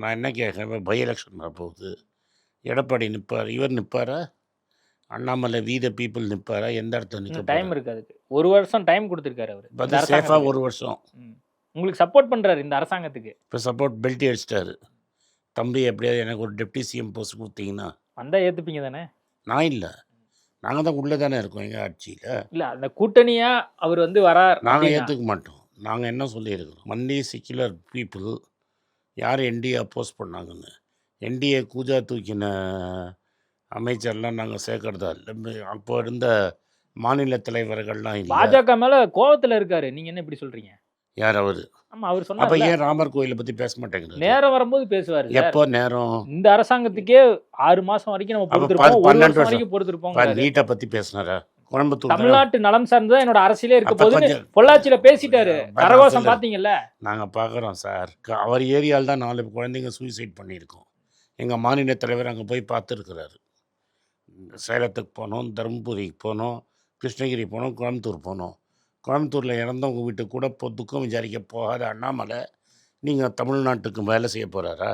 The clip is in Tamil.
நான் என்ன கேட்குறேன், இப்போ பை எலெக்ஷன் வரப்போகுது. எடப்பாடி நிற்பார், இவர் நிற்பாரா? அண்ணாமலை வி த பீப்புள் நிற்பாரா? எந்த இடத்துல நிற்க இன்னும் டைம் இருக்கு அதுக்கு. 1 வருஷம் டைம் கொடுத்துருக்காரு அவரு. இந்த பார்த்து சேஃபாக அரசாங்கத்துக்கு. 1 வருஷம். உங்களுக்கு சப்போர்ட் பண்றாரு இந்த அரசாங்கத்துக்கு. இப்போ சப்போர்ட் பெல்ட்டி அடிச்சிட்டாரு. தம்பி எப்படியாவது எனக்கு ஒரு டெப்டி சிஎம் போஸ்ட் கொடுத்தீங்கன்னா. வந்தா ஏத்துப்பீங்க தானே? நான் இல்லை, நாங்கள் தான் உள்ளே தானே இருக்கோம் எங்கள் ஆட்சியில். இல்லை, அந்த கூட்டணியா அவர் வந்து வரார். நாங்கள் ஏற்றுக்க மாட்டோம். நாங்கள் என்ன சொல்லியிருக்கிறோம், மன்லி செக்யுலர் பீப்புள் யார் என்டிஏ அப்போஸ் பண்ணாங்கன்னு. என்டிஏ கூஜா தூக்கின அமைச்சர்லாம் நாங்கள் சேர்க்கறதா இல்லை. அப்போ இருந்த மாநில தலைவர்கள்லாம் இல்லை. பாஜக மேல கோவத்துல இருக்காரு. நீங்க என்ன இப்படி சொல்றீங்க? யார் அவர்? ஆமா, அவர் அப்போ சொன்னார்ல. ஏன் ராமர் கோயிலை பற்றி பேச மாட்டேங்கிறது? நேரம் வரும்போது பேசுவாரு சார். எப்போ நேரம்? இந்த அரசாங்கத்துக்கே 6 மாசம் வரைக்கும் நம்ம அப்ப பொறுத்திருப்போம். 1 12 வருஷம் வரைக்கும் பொறுத்திருப்போம். நீட்டை பற்றி பேசினாரா? கோயம்புத்தூர் தமிழ்நாட்டு நலம் சார்ந்துதான் என்னோட அரசியலே இருக்க அப்ப போகுதுன்னு கொஞ்சம் பொள்ளாச்சியில பேசிட்டாரு. கரகோஷம் பாத்தீங்கல்ல? நாங்கள் பார்க்குறோம் சார். அவர் ஏரியாவில் தான் 4 குழந்தைங்க சூசைட் பண்ணியிருக்கோம். எங்கள் மாநில தலைவர் அங்கே போய் பார்த்துருக்குறாரு. சேலத்துக்கு போனோம், தருமபுரிக்கு போனோம், கிருஷ்ணகிரி போனோம், கோயம்புத்தூர் போனோம். கோயம்புத்தூரில் இறந்தவங்க வீட்டுக்கு கூட துக்கம் விசாரிக்க போகாத அண்ணாமலை நீங்கள் தமிழ்நாட்டுக்கு வேலை செய்ய போகிறாரா?